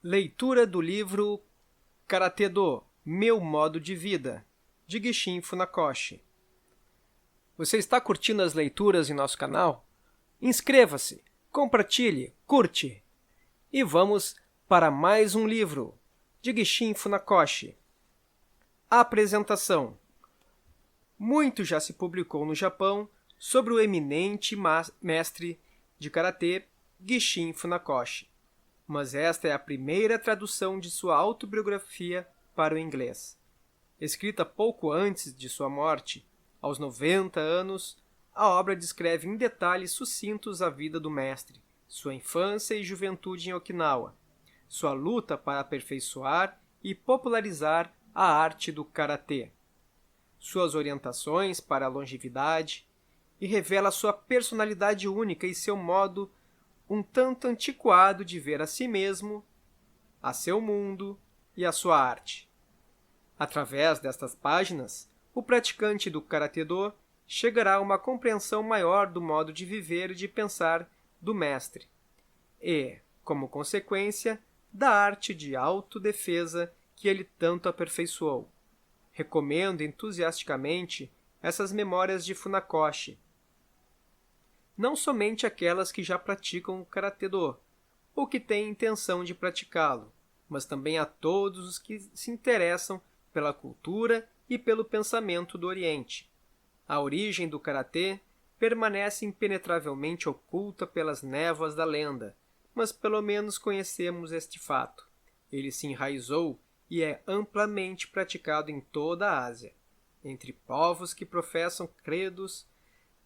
Leitura do livro Karate-Do, Meu Modo de Vida, de Gishin Funakoshi. Você está curtindo as leituras em nosso canal? Inscreva-se, compartilhe, curte! E vamos para mais um livro, de Gishin Funakoshi. Apresentação. Muito já se publicou no Japão sobre o eminente mestre de Karatê Gishin Funakoshi, mas esta é a primeira tradução de sua autobiografia para o inglês. Escrita pouco antes de sua morte, aos 90 anos, a obra descreve em detalhes sucintos a vida do mestre, sua infância e juventude em Okinawa, sua luta para aperfeiçoar e popularizar a arte do karatê, suas orientações para a longevidade, e revela sua personalidade única e seu modo um tanto antiquado de ver a si mesmo, a seu mundo e a sua arte. Através destas páginas, o praticante do Karate-Do chegará a uma compreensão maior do modo de viver e de pensar do mestre e, como consequência, da arte de autodefesa que ele tanto aperfeiçoou. Recomendo entusiasticamente essas memórias de Funakoshi, não somente aquelas que já praticam o Karate-Do ou que têm intenção de praticá-lo, mas também a todos os que se interessam pela cultura e pelo pensamento do Oriente. A origem do Karatê permanece impenetravelmente oculta pelas névoas da lenda, mas pelo menos conhecemos este fato. Ele se enraizou e é amplamente praticado em toda a Ásia, entre povos que professam credos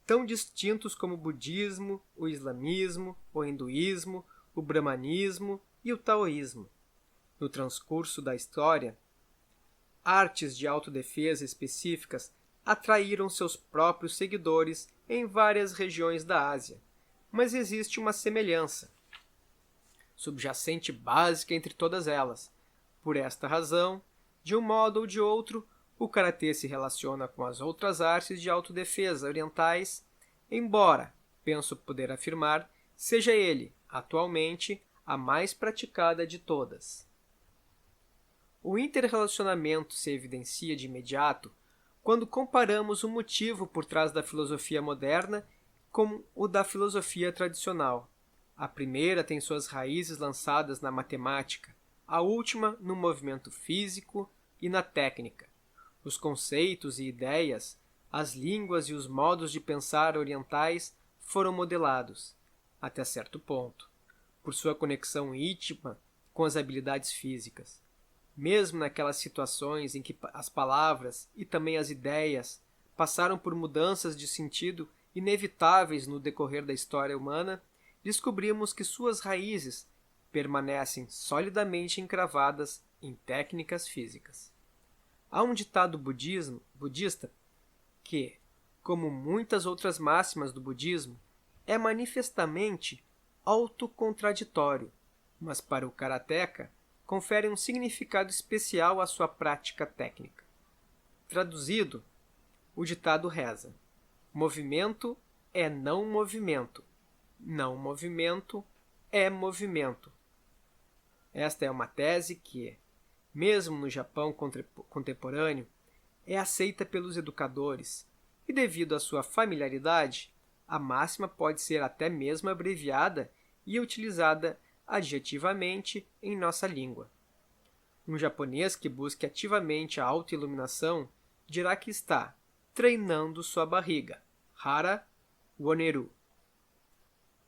tão distintos como o budismo, o islamismo, o hinduísmo, o brahmanismo e o taoísmo. No transcurso da história, artes de autodefesa específicas atraíram seus próprios seguidores em várias regiões da Ásia, mas existe uma semelhança subjacente básica entre todas elas. Por esta razão, de um modo ou de outro, o karatê se relaciona com as outras artes de autodefesa orientais, embora, penso poder afirmar, seja ele, atualmente, a mais praticada de todas. O interrelacionamento se evidencia de imediato quando comparamos o motivo por trás da filosofia moderna com o da filosofia tradicional. A primeira tem suas raízes lançadas na matemática, a última no movimento físico e na técnica. Os conceitos e ideias, as línguas e os modos de pensar orientais foram modelados, até certo ponto, por sua conexão íntima com as habilidades físicas. Mesmo naquelas situações em que as palavras e também as ideias passaram por mudanças de sentido inevitáveis no decorrer da história humana, descobrimos que suas raízes permanecem solidamente encravadas em técnicas físicas. Há um ditado budista que, como muitas outras máximas do budismo, é manifestamente autocontraditório, mas para o karateka confere um significado especial à sua prática técnica. Traduzido, o ditado reza: movimento é não movimento, não movimento é movimento. Esta é uma tese que, mesmo no Japão contemporâneo, é aceita pelos educadores e, devido à sua familiaridade, a máxima pode ser até mesmo abreviada e utilizada adjetivamente em nossa língua. Um japonês que busque ativamente a autoiluminação dirá que está treinando sua barriga, hara woneru.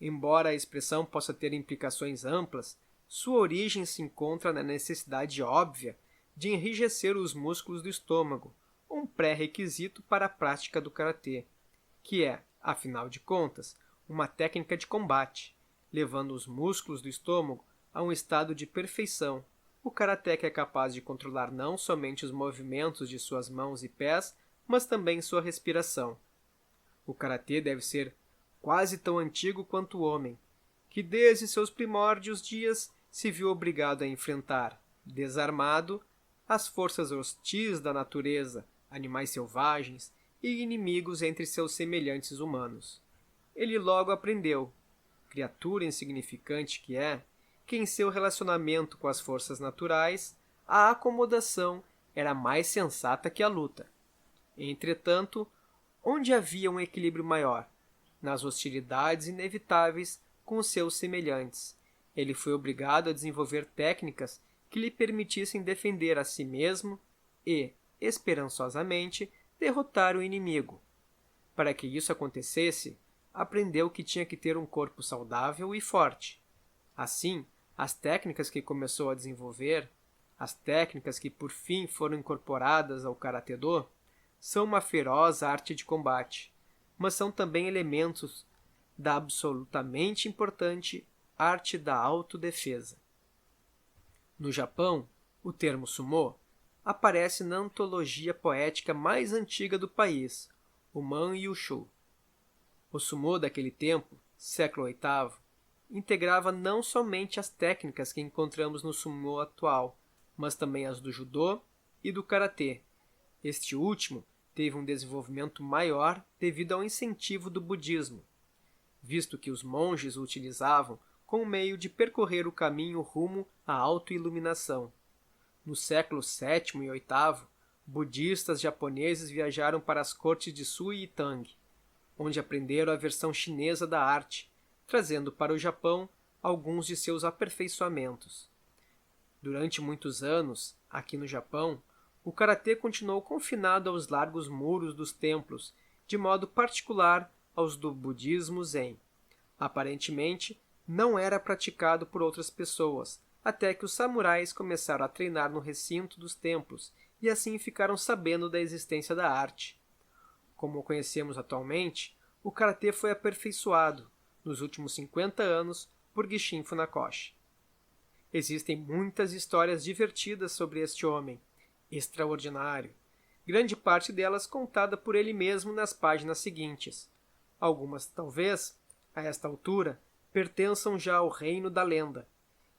Embora a expressão possa ter implicações amplas, sua origem se encontra na necessidade óbvia de enrijecer os músculos do estômago, um pré-requisito para a prática do karatê, que é, afinal de contas, uma técnica de combate, levando os músculos do estômago a um estado de perfeição. O karateka é capaz de controlar não somente os movimentos de suas mãos e pés, mas também sua respiração. O karatê deve ser quase tão antigo quanto o homem, que desde seus primórdios dias se viu obrigado a enfrentar, desarmado, as forças hostis da natureza, animais selvagens e inimigos entre seus semelhantes humanos. Ele logo aprendeu, criatura insignificante que é, que em seu relacionamento com as forças naturais, a acomodação era mais sensata que a luta. Entretanto, onde havia um equilíbrio maior? Nas hostilidades inevitáveis com os seus semelhantes. Ele foi obrigado a desenvolver técnicas que lhe permitissem defender a si mesmo e, esperançosamente, derrotar o inimigo. Para que isso acontecesse, aprendeu que tinha que ter um corpo saudável e forte. Assim, as técnicas que começou a desenvolver, as técnicas que por fim foram incorporadas ao Karatê-Do, são uma feroz arte de combate, mas são também elementos da absolutamente importante arte da autodefesa. No Japão, o termo sumô aparece na antologia poética mais antiga do país, o Man Yushu. O sumô daquele tempo, século VIII, integrava não somente as técnicas que encontramos no sumô atual, mas também as do judô e do karatê. Este último teve um desenvolvimento maior devido ao incentivo do budismo, visto que os monges o utilizavam como meio de percorrer o caminho rumo à autoiluminação. No século VII e VIII, budistas japoneses viajaram para as cortes de Sui e Tang, onde aprenderam a versão chinesa da arte, trazendo para o Japão alguns de seus aperfeiçoamentos. Durante muitos anos, aqui no Japão, o karatê continuou confinado aos largos muros dos templos, de modo particular aos do budismo Zen. Aparentemente, não era praticado por outras pessoas, até que os samurais começaram a treinar no recinto dos templos e assim ficaram sabendo da existência da arte. Como o conhecemos atualmente, o karatê foi aperfeiçoado, nos últimos 50 anos, por Gishin Funakoshi. Existem muitas histórias divertidas sobre este homem, extraordinário, grande parte delas contada por ele mesmo nas páginas seguintes. Algumas, talvez, a esta altura, pertençam já ao reino da lenda,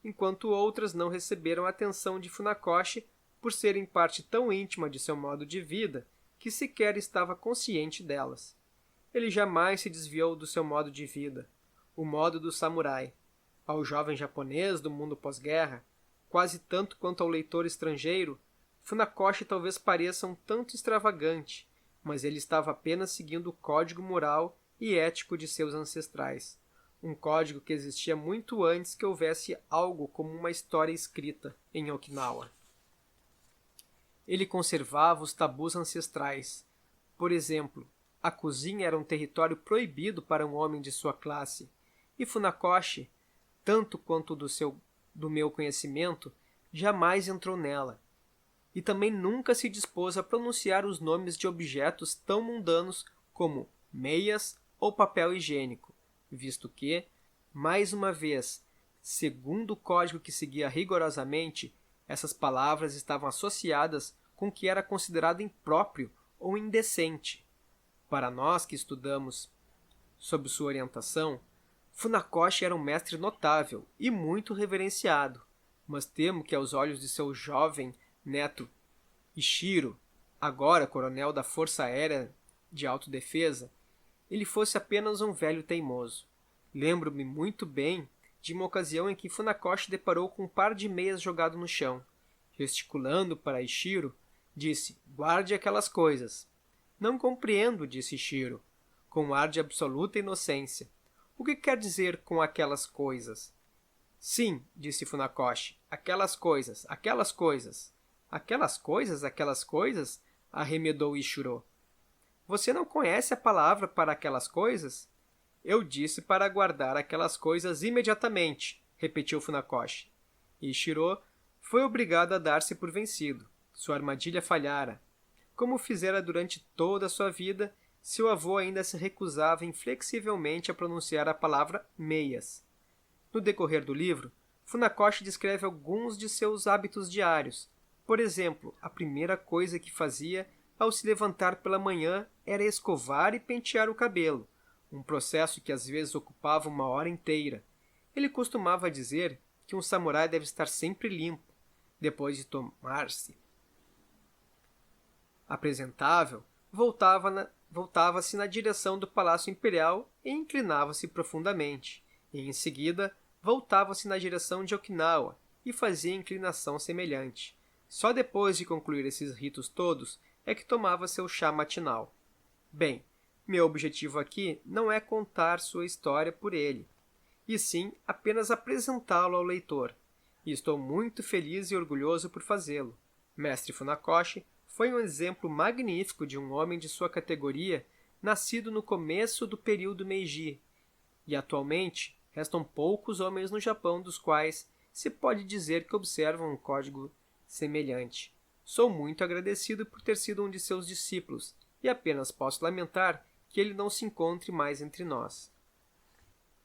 enquanto outras não receberam a atenção de Funakoshi por serem parte tão íntima de seu modo de vida que sequer estava consciente delas. Ele jamais se desviou do seu modo de vida, o modo do samurai. Ao jovem japonês do mundo pós-guerra, quase tanto quanto ao leitor estrangeiro, Funakoshi talvez pareça um tanto extravagante, mas ele estava apenas seguindo o código moral e ético de seus ancestrais, um código que existia muito antes que houvesse algo como uma história escrita em Okinawa. Ele conservava os tabus ancestrais. Por exemplo, a cozinha era um território proibido para um homem de sua classe, e Funakoshi, tanto quanto do meu conhecimento, jamais entrou nela. E também nunca se dispôs a pronunciar os nomes de objetos tão mundanos como meias ou papel higiênico, visto que, mais uma vez, segundo o código que seguia rigorosamente, essas palavras estavam associadas com o que era considerado impróprio ou indecente. Para nós que estudamos sob sua orientação, Funakoshi era um mestre notável e muito reverenciado, mas temo que aos olhos de seu jovem neto Ishiro, agora coronel da Força Aérea de Autodefesa, ele fosse apenas um velho teimoso. Lembro-me muito bem de uma ocasião em que Funakoshi deparou com um par de meias jogado no chão. Gesticulando para Ishiro, disse: "Guarde aquelas coisas." "Não compreendo", disse Ishiro, com um ar de absoluta inocência. "O que quer dizer com aquelas coisas?" "Sim", disse Funakoshi, "aquelas coisas, aquelas coisas." "Aquelas coisas, aquelas coisas?" arremedou Ishiro. "Você não conhece a palavra para aquelas coisas?" "Eu disse para guardar aquelas coisas imediatamente", repetiu Funakoshi. Ishiro foi obrigado a dar-se por vencido. Sua armadilha falhara. Como fizera durante toda a sua vida, seu avô ainda se recusava inflexivelmente a pronunciar a palavra meias. No decorrer do livro, Funakoshi descreve alguns de seus hábitos diários. Por exemplo, a primeira coisa que fazia ao se levantar pela manhã era escovar e pentear o cabelo, um processo que às vezes ocupava uma hora inteira. Ele costumava dizer que um samurai deve estar sempre limpo, depois de tomar-se apresentável, voltava-se na direção do Palácio Imperial e inclinava-se profundamente, e em seguida voltava-se na direção de Okinawa e fazia inclinação semelhante. Só depois de concluir esses ritos todos é que tomava seu chá matinal. Bem, meu objetivo aqui não é contar sua história por ele, e sim apenas apresentá-lo ao leitor. E estou muito feliz e orgulhoso por fazê-lo. Mestre Funakoshi foi um exemplo magnífico de um homem de sua categoria, nascido no começo do período Meiji, e atualmente restam poucos homens no Japão dos quais se pode dizer que observam um código semelhante. Sou muito agradecido por ter sido um de seus discípulos e apenas posso lamentar que ele não se encontre mais entre nós.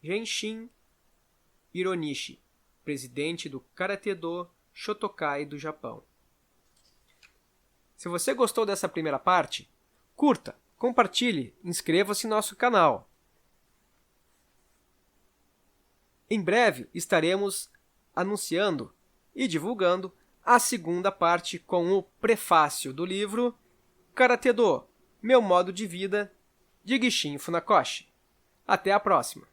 Genshin Hironishi, presidente do Karate-do Shotokai do Japão. Se você gostou dessa primeira parte, curta, compartilhe, inscreva-se em nosso canal. Em breve estaremos anunciando e divulgando a segunda parte com o prefácio do livro Karate-do, Meu Modo de Vida, de Gishin Funakoshi. Até a próxima!